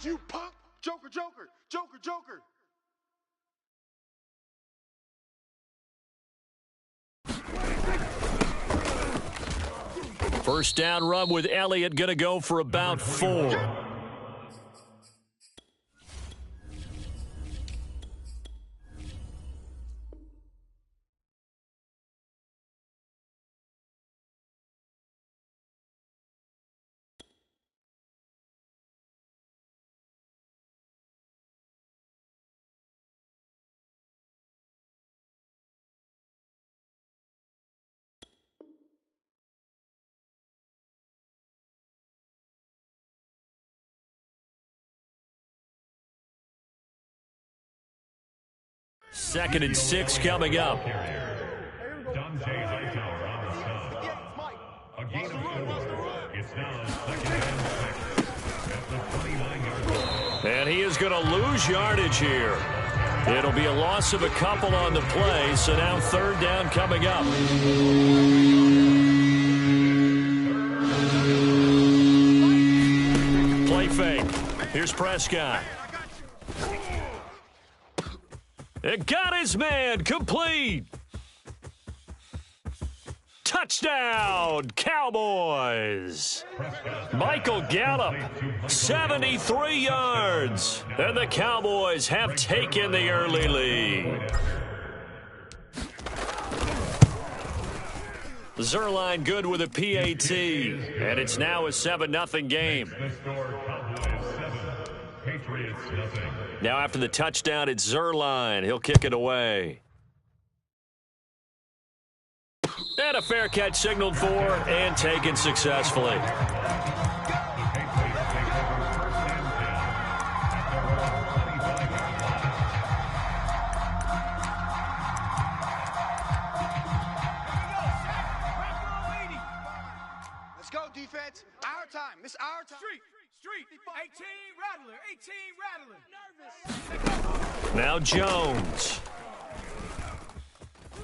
you punk. Joker, Joker, Joker, Joker. First down run with Elliott, going to go for about 4. Second and 6 coming up. And he is going to lose yardage here. It'll be a loss of a couple on the play, so now third down coming up. Play fake. Here's Prescott. It got his man, complete. Touchdown, Cowboys. Michael Gallup, 73 yards. And the Cowboys have taken the early lead. Zerline good with a PAT. And it's now a 7-0 game. Now after the touchdown, it's Zerline. He'll kick it away. And a fair catch signaled for and taken successfully. Let's go, defense. Our time. It's our time. Street. 18 Rattler. Now Jones.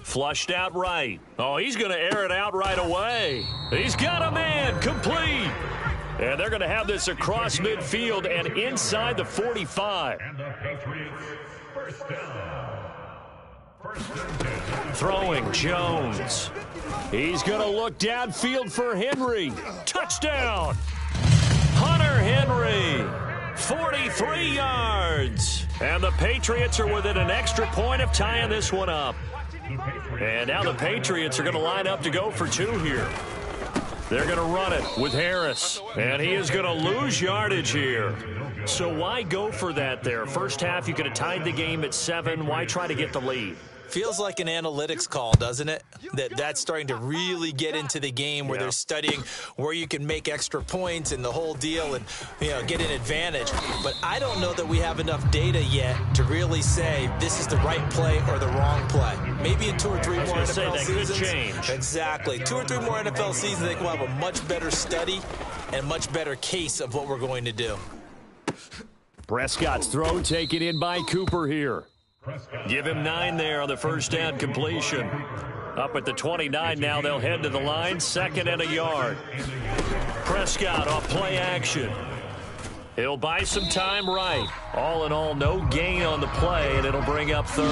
Flushed out right. Oh, he's going to air it out right away. He's got a man, complete. And they're going to have this across midfield and inside the 45. And the Patriots first down. Throwing Jones. He's going to look downfield for Henry. Touchdown. Hunter Henry. 43 yards. And the Patriots are within an extra point of tying this one up. And now the Patriots are going to line up to go for 2 here. They're going to run it with Harris. And he is going to lose yardage here. So why go for that there? First half, you could have tied the game at 7. Why try to get the lead? Feels like an analytics call, doesn't it? That's starting to really get into the game where they're studying where you can make extra points and the whole deal and, get an advantage. But I don't know that we have enough data yet to really say this is the right play or the wrong play. Maybe in 2 or 3 more NFL seasons. Could change. Exactly. 2 or 3 more NFL seasons, I think we'll have a much better study and much better case of what we're going to do. Prescott's throw taken in by Cooper here. Give him 9 there on the first down completion. Up at the 29 now, they'll head to the line, 2nd and a yard. Prescott off play action. He'll buy some time right. All in all, no gain on the play, and it'll bring up 3rd.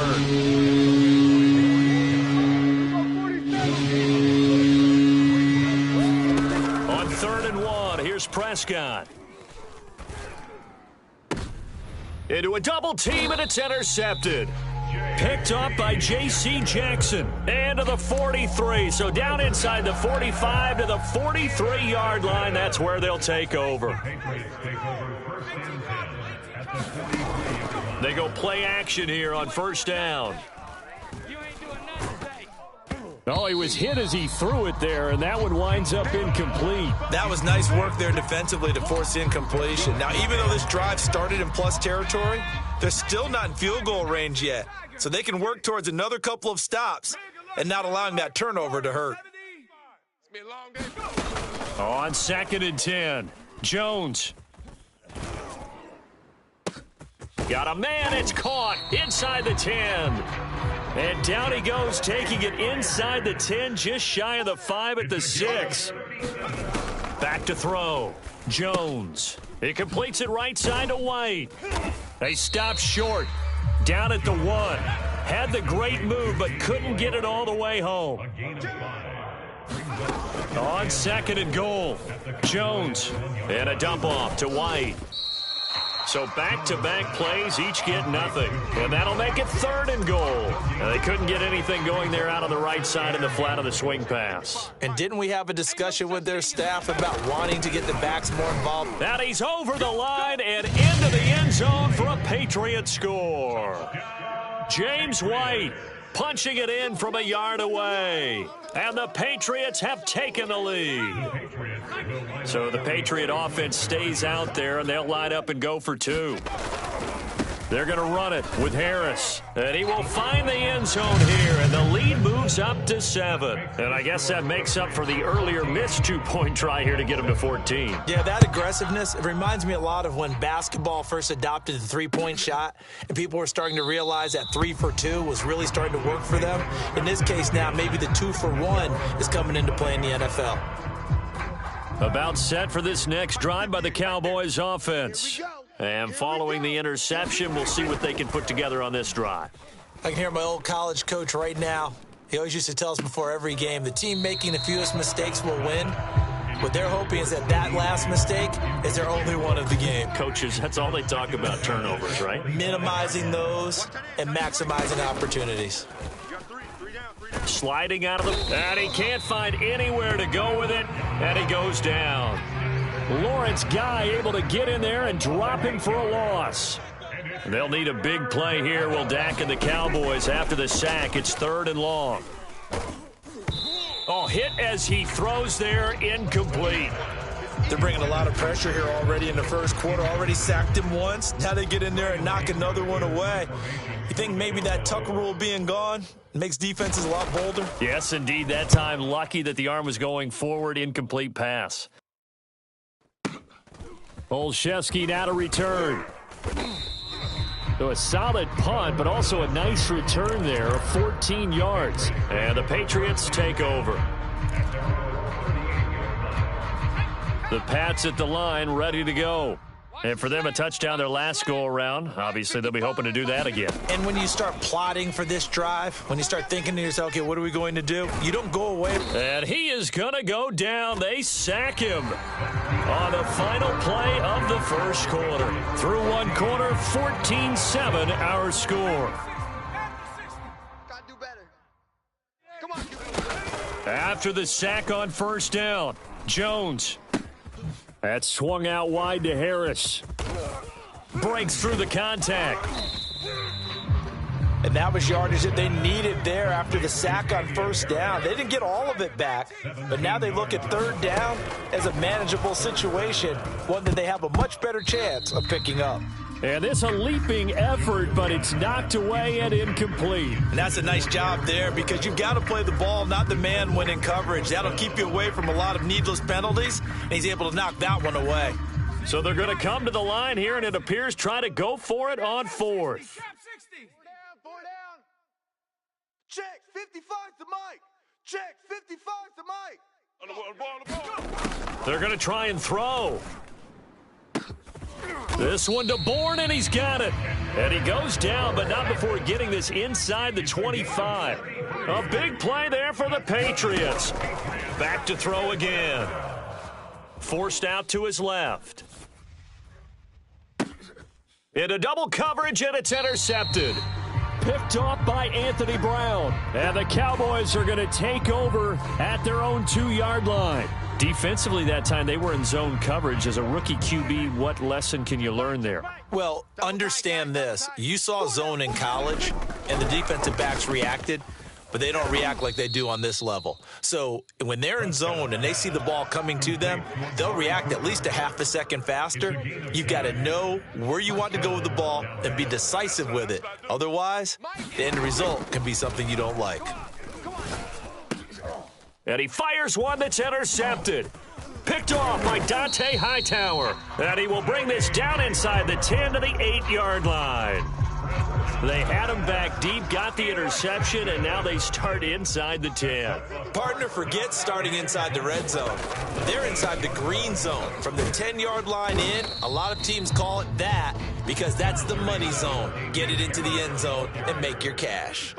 On 3rd and 1, here's Prescott. Into a double team, and it's intercepted. Picked up by J.C. Jackson. And to the 43. So down inside the 45 to the 43-yard line. That's where they'll take over. They go play action here on first down. Oh, he was hit as he threw it there, and that one winds up incomplete. That was nice work there defensively to force incompletion. Now, even though this drive started in plus territory, they're still not in field goal range yet. So they can work towards another couple of stops and not allowing that turnover to hurt. On 2nd and 10, Jones. Got a man, it's caught inside the 10. And down he goes, taking it inside the 10, just shy of the 5 at the 6. Back to throw. Jones. He completes it right side to White. They stop short. Down at the 1. Had the great move, but couldn't get it all the way home. On 2nd and goal. Jones. And a dump off to White. So back-to-back plays, each get nothing. And that'll make it 3rd and goal. And they couldn't get anything going there out on the right side in the flat of the swing pass. And didn't we have a discussion with their staff about wanting to get the backs more involved? Now he's over the line and into the end zone for a Patriot score. James White punching it in from a yard away. And the Patriots have taken the lead. So the Patriot offense stays out there, and they'll line up and go for 2. They're going to run it with Harris. And he will find the end zone here, and the lead moves up to 7. And I guess that makes up for the earlier missed 2-point try here to get him to 14. Yeah, that aggressiveness, it reminds me a lot of when basketball first adopted the 3-point shot, and people were starting to realize that 3 for 2 was really starting to work for them. In this case now, maybe the 2 for 1 is coming into play in the NFL. About set for this next drive by the Cowboys offense. And following the interception, we'll see what they can put together on this drive. I can hear my old college coach right now. He always used to tell us before every game, the team making the fewest mistakes will win. What they're hoping is that last mistake is their only one of the game. Coaches, that's all they talk about, turnovers, right? Minimizing those and maximizing opportunities. Sliding out of the... And he can't find anywhere to go with it, and he goes down. Lawrence Guy able to get in there and drop him for a loss. They'll need a big play here. Will Dak and the Cowboys after the sack. It's 3rd and long. Oh, hit as he throws there, incomplete. They're bringing a lot of pressure here already in the first quarter. Already sacked him once. Now they get in there and knock another one away. You think maybe that Tucker rule being gone makes defenses a lot bolder? Yes, indeed. That time, lucky that the arm was going forward. Incomplete pass. Olszewski now to return. So a solid punt, but also a nice return there of 14 yards. And the Patriots take over. The Pats at the line, ready to go. And for them, a touchdown their last go-around. Obviously, they'll be hoping to do that again. And when you start plotting for this drive, when you start thinking to yourself, okay, what are we going to do? You don't go away. And he is going to go down. They sack him on the final play of the first quarter. Through one quarter, 14-7 our score. Gotta do better. Come on. After the sack on first down, Jones. That's swung out wide to Harris. Breaks through the contact. And that was yardage that they needed there after the sack on first down. They didn't get all of it back, but now they look at 3rd down as a manageable situation, one that they have a much better chance of picking up. And this a leaping effort, but it's knocked away and incomplete. And that's a nice job there because you've got to play the ball, not the man when in coverage. That'll keep you away from a lot of needless penalties, and he's able to knock that one away. So they're going to come to the line here, and it appears try to go for it on 4th. 4 down. Check, 55 to Mike. Check, 55 to Mike. They're going to try and throw. This one to Bourne, and he's got it. And he goes down, but not before getting this inside the 25. A big play there for the Patriots. Back to throw again. Forced out to his left. Into double coverage, and it's intercepted. Picked off by Anthony Brown. And the Cowboys are going to take over at their own 2-yard line. Defensively that time, they were in zone coverage. As a rookie QB, what lesson can you learn there? Well, understand this. You saw zone in college, and the defensive backs reacted, but they don't react like they do on this level. So when they're in zone and they see the ball coming to them, they'll react at least a half a second faster. You've got to know where you want to go with the ball and be decisive with it. Otherwise, the end result can be something you don't like. And he fires one that's intercepted. Picked off by Dante Hightower. And he will bring this down inside the 10 to the 8-yard line. They had him back deep, got the interception, and now they start inside the 10. Partner forgets starting inside the red zone. They're inside the green zone. From the 10-yard line in, a lot of teams call it that because that's the money zone. Get it into the end zone and make your cash.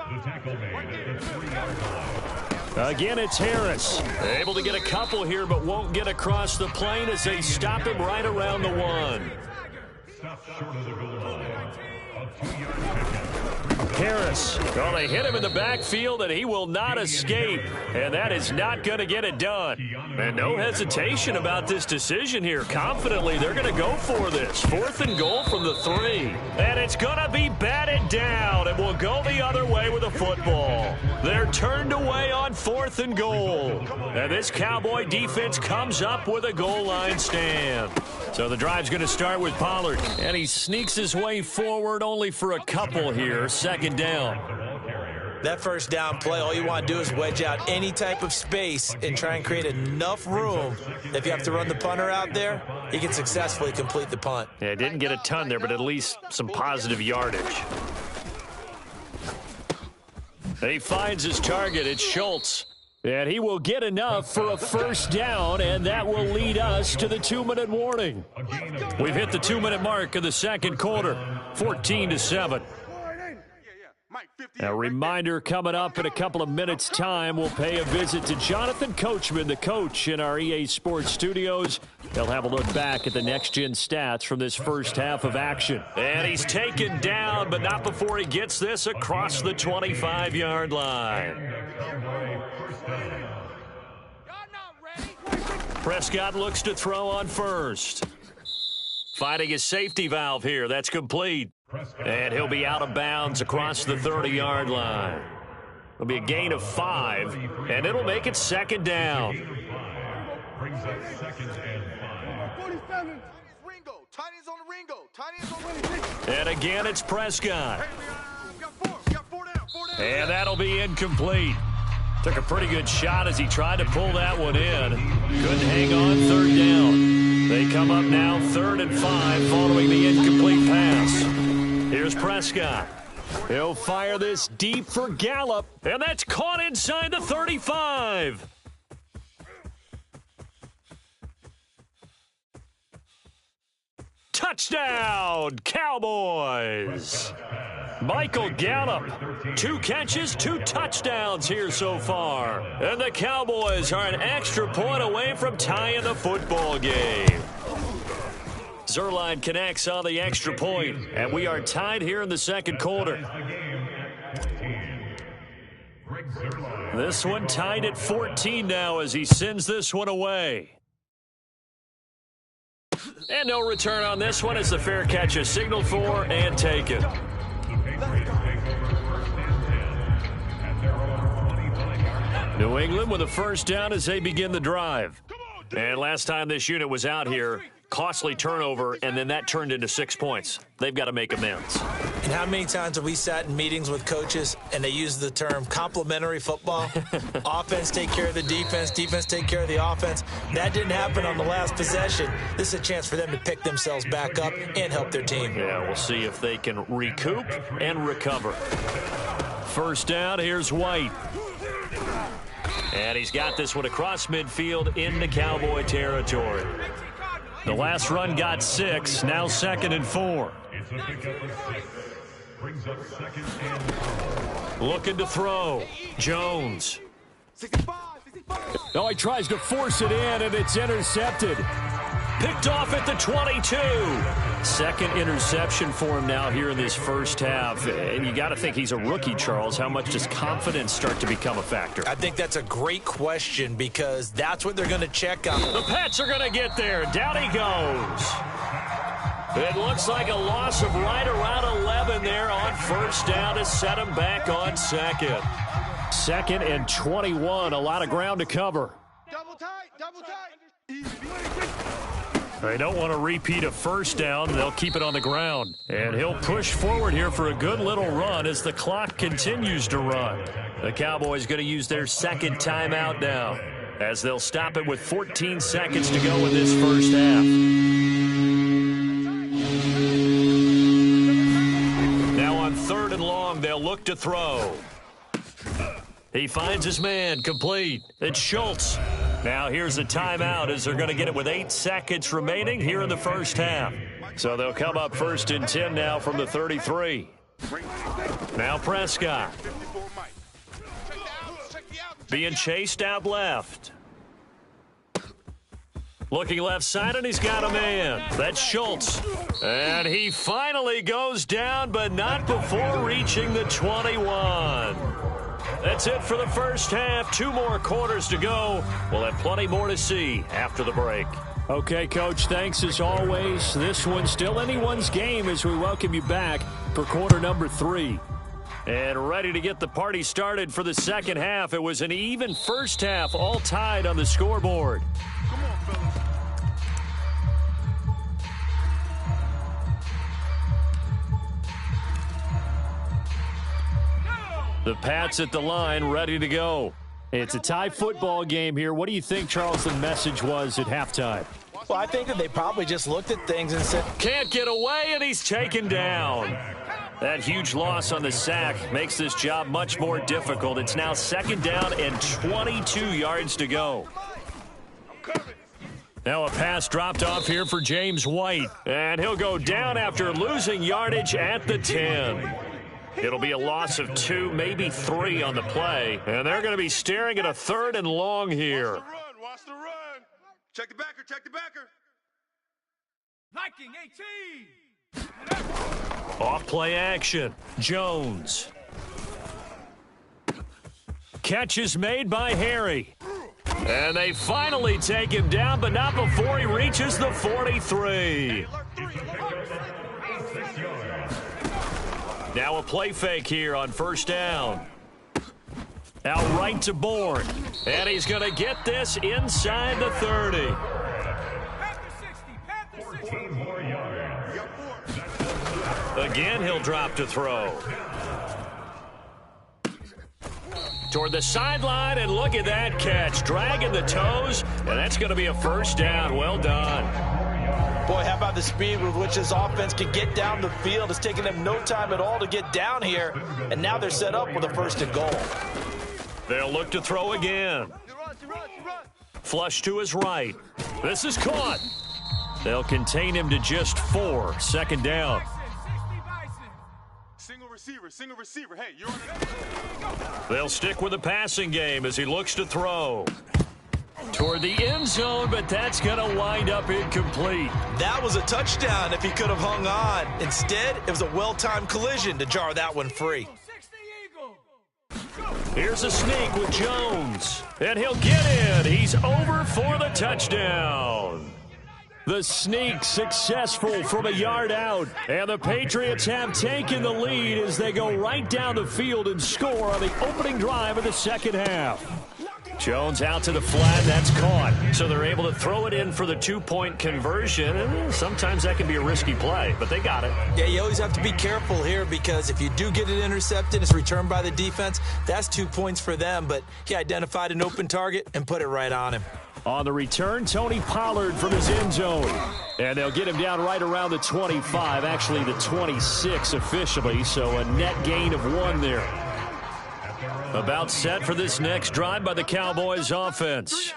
Again, it's Harris. Able to get a couple here, but won't get across the plane as they stop him right around the 1. Harris, well, they hit him in the backfield, and he will not escape. And that is not going to get it done. And no hesitation about this decision here. Confidently, they're going to go for this. 4th and goal from the 3. And it's going to be batted down, and will go the other way with a football. They're turned away on 4th and goal. And this Cowboy defense comes up with a goal line stand. So the drive's going to start with Pollard. And he sneaks his way forward only for a couple here. 2nd down. That first down play, all you want to do is wedge out any type of space and try and create enough room. If you have to run the punter out there, he can successfully complete the punt. Yeah, didn't get a ton there, but at least some positive yardage. He finds his target. It's Schultz. And he will get enough for a first down, and that will lead us to the 2-minute warning. We've hit the 2-minute mark of the second quarter, 14-7. A reminder coming up in a couple of minutes' time. We'll pay a visit to Jonathan Coachman, the coach in our EA Sports studios. He'll have a look back at the next-gen stats from this first half of action. And he's taken down, but not before he gets this across the 25-yard line. Prescott looks to throw on first. Finding his safety valve here. That's complete. And he'll be out of bounds across the 30-yard line. It'll be a gain of 5, and it'll make it 2nd down. And again, it's Prescott. And that'll be incomplete. Took a pretty good shot as he tried to pull that one in. Couldn't hang on 3rd down. They come up now 3rd and 5 following the incomplete pass. Here's Prescott. He'll fire this deep for Gallup, and that's caught inside the 35. Touchdown, Cowboys! Michael Gallup, 2 catches, 2 touchdowns here so far. And the Cowboys are an extra point away from tying the football game. Zerline connects on the extra point, and we are tied here in the second quarter. This one tied at 14 now as he sends this one away. And no return on this one as the fair catch is signaled for and taken. New England with a first down as they begin the drive. And last time this unit was out here, costly turnover, and then that turned into 6 points. They've got to make amends. And how many times have we sat in meetings with coaches and they use the term complementary football? Offense take care of the defense, defense take care of the offense. That didn't happen on the last possession. This is a chance for them to pick themselves back up and help their team. Yeah, we'll see if they can recoup and recover. First down, here's White. And he's got this one across midfield into Cowboy territory. The last run got 6, now 2nd and 4. Looking to throw. Jones. Oh, he tries to force it in, and it's intercepted. Picked off at the 22. Second interception for him now here in this first half. And you got to think he's a rookie, Charles. How much does confidence start to become a factor? I think that's a great question because that's what they're going to check on. The Pats are going to get there. Down he goes. It looks like a loss of right around 11 there on first down to set him back on second. 2nd and 21. A lot of ground to cover. Double tight, double tight. They don't want to repeat a first down. They'll keep it on the ground. And he'll push forward here for a good little run as the clock continues to run. The Cowboys going to use their second timeout now. as they'll stop it with 14 seconds to go in this first half. Now on 3rd and long, they'll look to throw. He finds his man, complete. It's Schultz. Now here's a timeout as they're going to get it with 8 seconds remaining here in the first half. So they'll come up 1st and 10 now from the 33. Now Prescott. Being chased out left. Looking left side, and he's got a man. That's Schultz. And he finally goes down, but not before reaching the 21. That's it for the first half. 2 more quarters to go. We'll have plenty more to see after the break. Okay, Coach, thanks as always. This one's still anyone's game as we welcome you back for quarter number 3. And ready to get the party started for the second half. It was an even first half, all tied on the scoreboard. Come on, fellas. The Pats at the line, ready to go. It's a tie football game here. What do you think, Charles, the message was at halftime? Well, I think that they probably just looked at things and said, Can't get away, and he's taken down. That huge loss on the sack makes this job much more difficult. It's now 2nd down and 22 yards to go. Now a pass dropped off here for James White, and he'll go down after losing yardage at the 10. It'll be a loss of 2, maybe 3 on the play, and they're going to be staring at a 3rd and long here. Watch the run. Check the backer, check the backer. Liking 18. Off play action. Jones. Catch is made by Harry. And they finally take him down, but not before he reaches the 43. Now a play fake here on 1st down. Out right to Bourne. And he's going to get this inside the 30. Again, he'll drop to throw. Toward the sideline, and look at that catch. Dragging the toes, and that's going to be a 1st down. Well done. boy, how about the speed with which this offense can get down the field? It's taken them no time at all to get down here, and now they're set up with a 1st and goal. They'll look to throw again. Flush to his right. This is caught. They'll contain him to just 4. 2nd down. Single receiver. Hey, you're on it. They'll stick with the passing game as he looks to throw. Toward the end zone, but that's going to wind up incomplete. That was a touchdown if he could have hung on. Instead, it was a well-timed collision to jar that one free. Here's a sneak with Jones, and he'll get in. He's over for the touchdown. The sneak successful from a yard out, and the Patriots have taken the lead as they go right down the field and score on the opening drive of the 2nd half. Jones out to the flat, that's caught. So they're able to throw it in for the 2-point conversion, and sometimes that can be a risky play, but they got it. Yeah, you always have to be careful here because if you do get it intercepted, it's returned by the defense, that's 2 points for them, but he identified an open target and put it right on him. On the return, Tony Pollard from his end zone. And they'll get him down right around the 25, actually the 26 officially, so a net gain of 1 there. About set for this next drive by the Cowboys offense.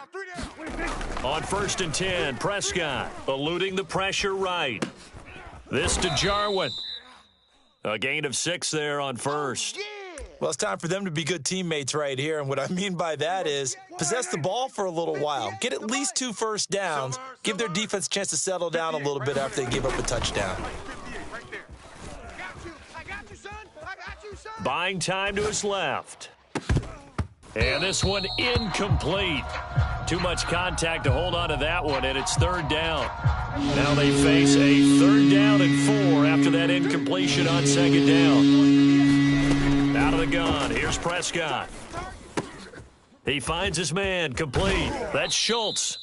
On 1st and 10, Prescott eluding the pressure right. This to Jarwin. A gain of 6 there on 1st. Well, it's time for them to be good teammates right here, and what I mean by that is possess the ball for a little while. Get at least 2 first downs. Give their defense a chance to settle down a little bit after they give up a touchdown. Buying time to his left. And this one incomplete. Too much contact to hold on to that one, and it's 3rd down. Now they face a 3rd down and 4 after that incompletion on 2nd down. Out of the gun, here's Prescott. He finds his man, complete. That's Schultz.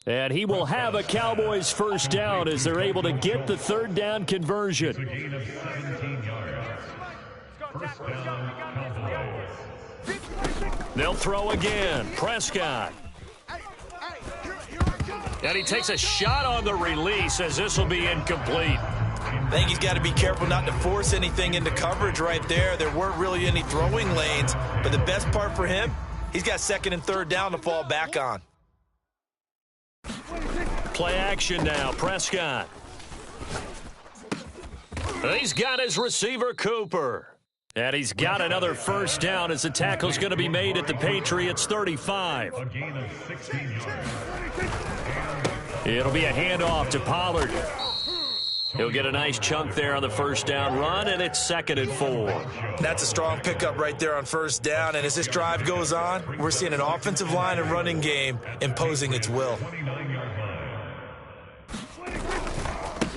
And he will have a Cowboys 1st down as they're able to get the 3rd down conversion. Gain of 17 yards. 1st down, Cowboys. They'll throw again. Prescott. And he takes a shot on the release as this will be incomplete. I think he's got to be careful not to force anything into coverage right there. There weren't really any throwing lanes, but the best part for him, he's got second and third down to fall back on. Play action now, Prescott. He's got his receiver, Cooper. And he's got another first down as the tackle's going to be made at the Patriots' 35. A gain of 16 yards. It'll be a handoff to Pollard. He'll get a nice chunk there on the first down run, and it's 2nd and 4. That's a strong pickup right there on first down, and as this drive goes on, we're seeing an offensive line and running game imposing its will. 29-yard line.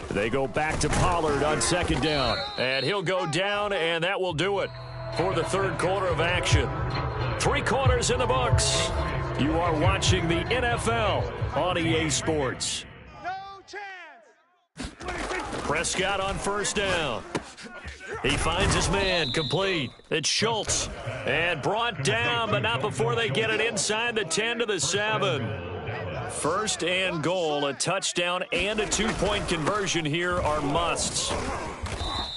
They go back to Pollard on 2nd down, and he'll go down, and that will do it for the 3rd quarter of action. 3 quarters in the books. You are watching the NFL on EA Sports. Prescott on first down. He finds his man, complete. It's Schultz, and brought down, but not before they get it inside the 10 to the 7. 1st and goal, a touchdown and a 2-point conversion here are musts.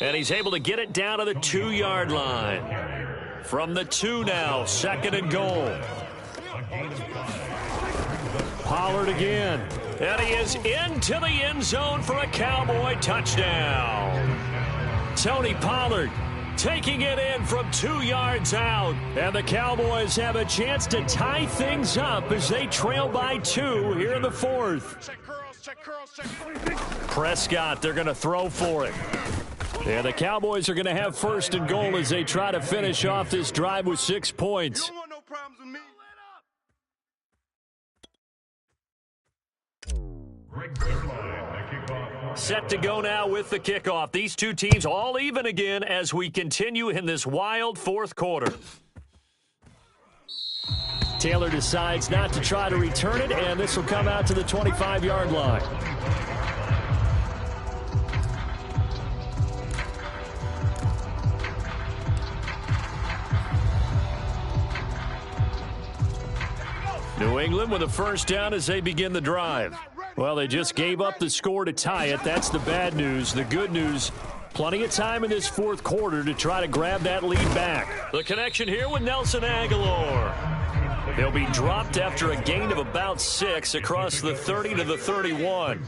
And he's able to get it down to the 2-yard line. From the 2 now, 2nd and goal. Pollard again. And he is into the end zone for a Cowboy touchdown. Tony Pollard taking it in from 2 yards out. And the Cowboys have a chance to tie things up as they trail by 2 here in the 4th. Prescott, they're going to throw for it. And the Cowboys are going to have 1st and goal as they try to finish off this drive with 6 points. You don't want no problems with me. Greg Zerline, the kickoff. Set to go now with the kickoff. These two teams all even again as we continue in this wild 4th quarter. Taylor decides not to try to return it, and this will come out to the 25-yard line. New England with a first down as they begin the drive. Well, they just gave up the score to tie it. That's the bad news. The good news, plenty of time in this 4th quarter to try to grab that lead back. The connection here with Nelson Aguilar. He'll be dropped after a gain of about 6 across the 30 to the 31.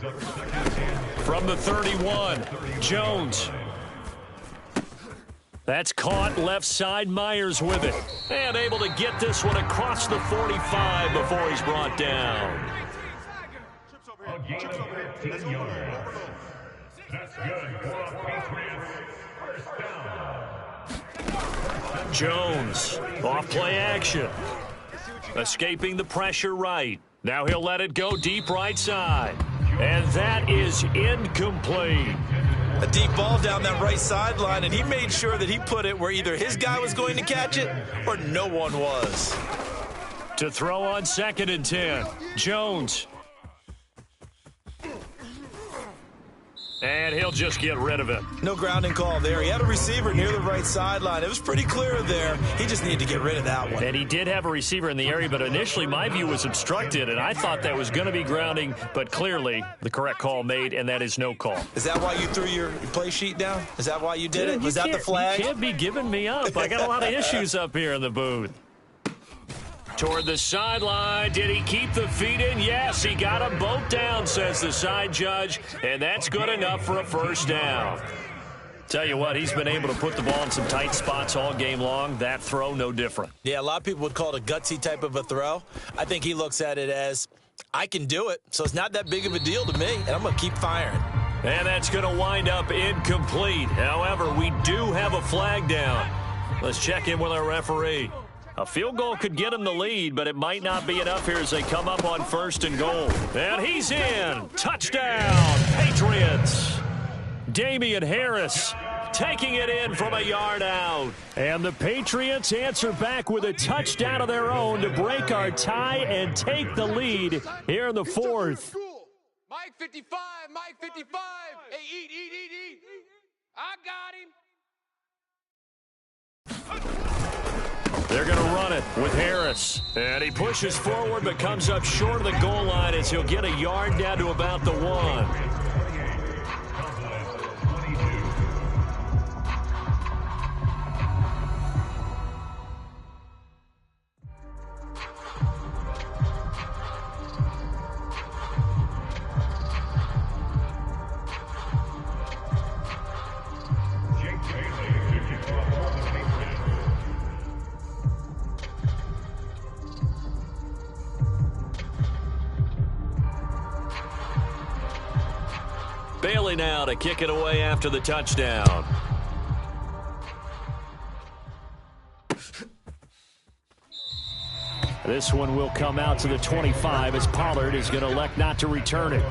From the 31, Jones. That's caught left side. Myers with it. And able to get this one across the 45 before he's brought down. A gain of 15 yards. That's good for Patriots. First down. Jones off play action. Escaping the pressure right. Now he'll let it go deep right side. And that is incomplete. A deep ball down that right sideline, and he made sure that he put it where either his guy was going to catch it or no one was. To throw on 2nd and 10. Jones. And he'll just get rid of it. No grounding call there. He had a receiver near the right sideline. It was pretty clear there. He just needed to get rid of that one. And he did have a receiver in the area, but initially my view was obstructed, and I thought that was going to be grounding, but clearly the correct call made, and that is no call. Is that why you threw your play sheet down? Is that why you did it? Was that the flag? You can't be giving me up. I got a lot of issues up here in the booth. Toward the sideline. Did he keep the feet in? Yes, he got them both down, says the side judge, and that's good enough for a first down. Tell you what, he's been able to put the ball in some tight spots all game long. That throw, no different. Yeah, a lot of people would call it a gutsy type of a throw. I think he looks at it as, I can do it, so it's not that big of a deal to me, and I'm going to keep firing. And that's going to wind up incomplete. However, we do have a flag down. Let's check in with our referee. A field goal could get him the lead, but it might not be enough here as they come up on 1st and goal. And he's in. Touchdown, Patriots. Damian Harris taking it in from a yard out. And the Patriots answer back with a touchdown of their own to break our tie and take the lead here in the 4th. Mike 55, Mike 55. Hey, eat. I got him. They're going to run it with Harris. And he pushes forward but comes up short of the goal line as he'll get a yard down to about the 1. Bailey now to kick it away after the touchdown. This one will come out to the 25 as Pollard is going to elect not to return it.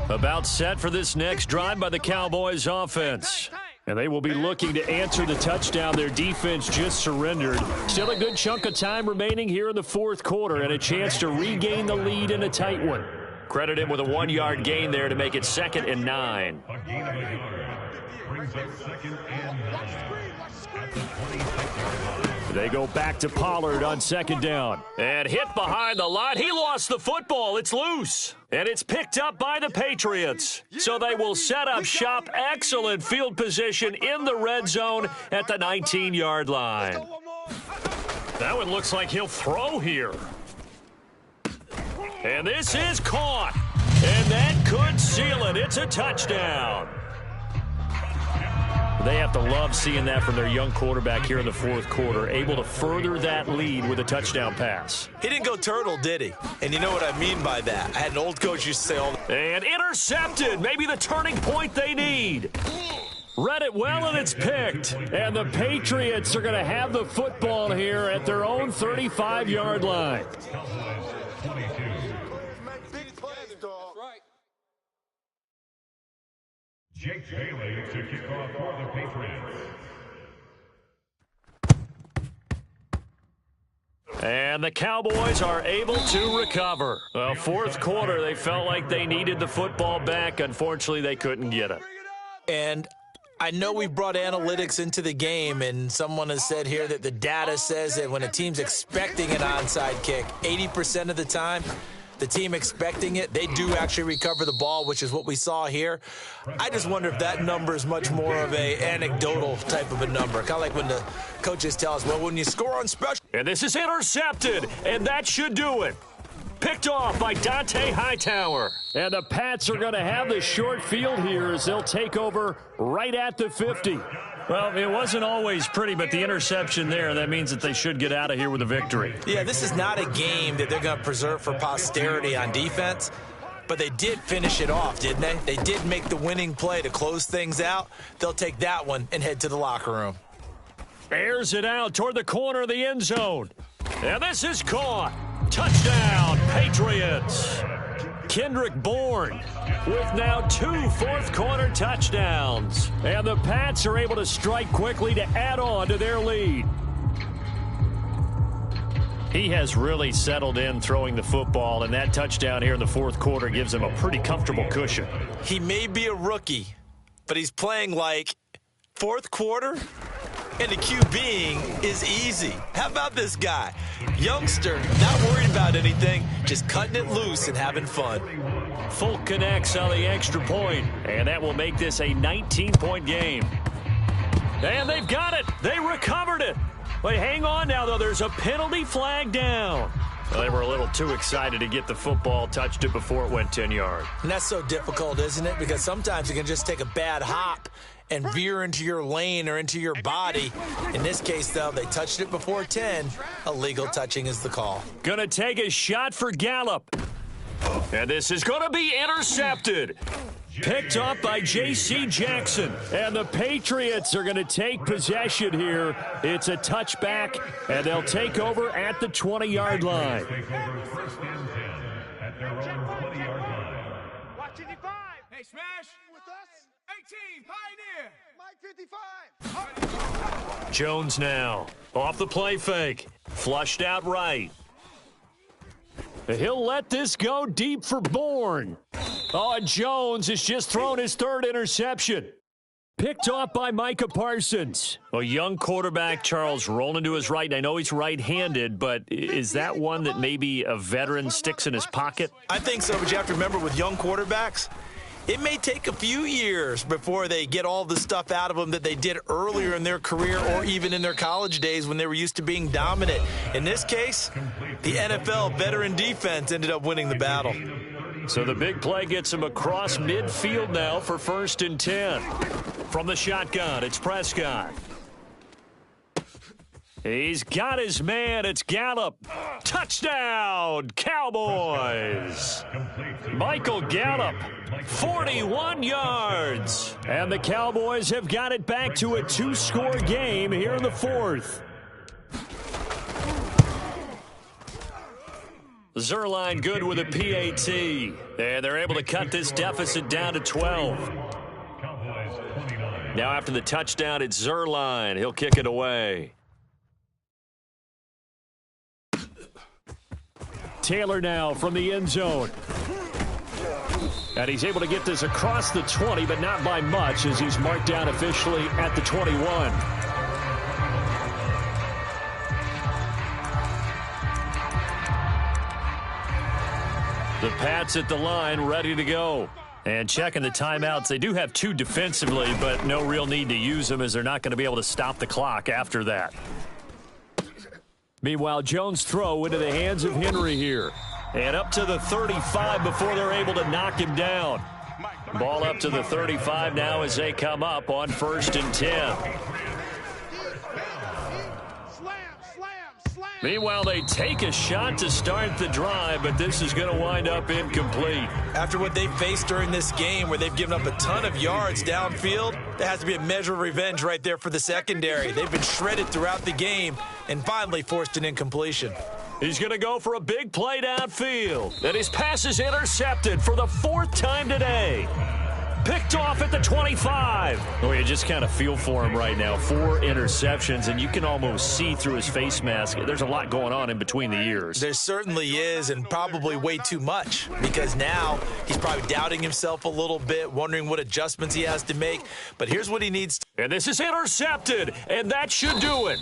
About set for this next drive by the Cowboys offense. And they will be looking to answer the touchdown their defense just surrendered. Still a good chunk of time remaining here in the fourth quarter and a chance to regain the lead in a tight one. Credit him with a 1-yard gain there to make it 2nd and 9. A gain of a yard brings up 2nd and 9 at the 26-yard line. They go back to Pollard on 2nd down. And hit behind the line. He lost the football. It's loose. And it's picked up by the Patriots. So they will set up shop. Excellent field position in the red zone at the 19-yard line. That one looks like he'll throw here. And this is caught. And that could seal it. It's a touchdown. They have to love seeing that from their young quarterback here in the fourth quarter, able to further that lead with a touchdown pass. He didn't go turtle, did he? And you know what I mean by that. I had an old coach used to say all the... And intercepted. Maybe the turning point they need. Read it well, and it's picked. And the Patriots are going to have the football here at their own 35-yard line. Jake Bailey to kick off for the Patriots. And the Cowboys are able to recover. Well, fourth quarter, they felt like they needed the football back. Unfortunately, they couldn't get it. And I know we brought analytics into the game, and someone has said here that the data says that when a team's expecting an onside kick, 80% of the time, the team expecting it, they do actually recover the ball, which is what we saw here. I just wonder if that number is much more of a anecdotal type of a number. Kind of like when the coaches tell us, well, when you score on special. And this is intercepted, and that should do it. Picked off by Dante Hightower. And the Pats are going to have the short field here as they'll take over right at the 50. Well, it wasn't always pretty, but the interception there, that means that they should get out of here with a victory. Yeah, this is not a game that they're going to preserve for posterity on defense, but they did finish it off, didn't they? They did make the winning play to close things out. They'll take that one and head to the locker room. Airs it out toward the corner of the end zone. And this is caught. Touchdown, Patriots. Kendrick Bourne with now 2 fourth-quarter touchdowns. And the Pats are able to strike quickly to add on to their lead. He has really settled in throwing the football, and that touchdown here in the fourth quarter gives him a pretty comfortable cushion. He may be a rookie, but he's playing like fourth quarter, and the QBing is easy. How about this guy? Youngster, not worried about anything, just cutting it loose and having fun. Folk connects on the extra point, and that will make this a 19-point game. And they've got it. They recovered it. Wait, hang on now, though. There's a penalty flag down. Well, they were a little too excited to get the football, touched it before it went 10 yards. And that's so difficult, isn't it? Because sometimes you can just take a bad hop and veer into your lane or into your body. In this case, though, they touched it before 10. Illegal touching is the call. Gonna take a shot for Gallup. And this is gonna be intercepted. Picked up by J.C. Jackson. And the Patriots are gonna take possession here. It's a touchback, and they'll take over at the 20-yard line. Take over 1st and 10 at their own 20-yard line. Watch 55. Hey, Smash. With us. 18, Pioneer. Mike 55. Jones now. Off the play fake. Flushed out right. He'll let this go deep for Bourne. Oh, and Jones has just thrown his 3rd interception. Picked off by Micah Parsons. A young quarterback, Charles, rolling to his right. I know he's right-handed, but is that one that maybe a veteran sticks in his pocket? I think so, but you have to remember with young quarterbacks, it may take a few years before they get all the stuff out of them that they did earlier in their career or even in their college days when they were used to being dominant. In this case, the NFL veteran defense ended up winning the battle. So the big play gets him across midfield now for 1st and 10. From the shotgun, it's Prescott. He's got his man. It's Gallup. Touchdown, Cowboys. Michael Gallup, 41 yards. And the Cowboys have got it back to a 2-score game here in the 4th. Zerline good with a PAT. And they're able to cut this deficit down to 12. Now after the touchdown, it's Zerline. He'll kick it away. Taylor now from the end zone. And he's able to get this across the 20, but not by much as he's marked down officially at the 21. The Pats at the line, ready to go. And checking the timeouts. They do have 2 defensively, but no real need to use them as they're not going to be able to stop the clock after that. Meanwhile, Jones' throw into the hands of Henry here. And up to the 35 before they're able to knock him down. Ball up to the 35 now as they come up on 1st and 10. Meanwhile, they take a shot to start the drive, but this is going to wind up incomplete. After what they faced during this game where they've given up a ton of yards downfield, there has to be a measure of revenge right there for the secondary. They've been shredded throughout the game and finally forced an incompletion. He's going to go for a big play downfield. And his pass is intercepted for the 4th time today. Picked off at the 25. Oh, you just kind of feel for him right now. 4 interceptions, and you can almost see through his face mask. There's a lot going on in between the ears. There certainly is, and probably way too much, because now he's probably doubting himself a little bit, wondering what adjustments he has to make. But here's what he needs to. And this is intercepted, and that should do it.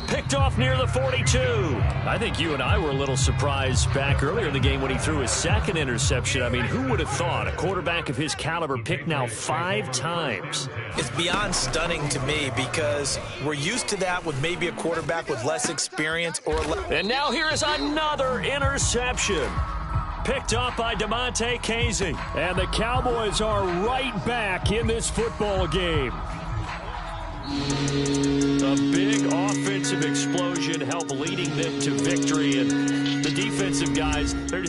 Picked off near the 42. I think you and I were a little surprised back earlier in the game when he threw his 2nd interception. I mean, who would have thought a quarterback of his caliber picked now 5 times? It's beyond stunning to me because we're used to that with maybe a quarterback with less experience or And now here is another interception. Picked off by DeMonte Casey. And the Cowboys are right back in this football game. A big offensive explosion helped leading them to victory, and the defensive guys, they're just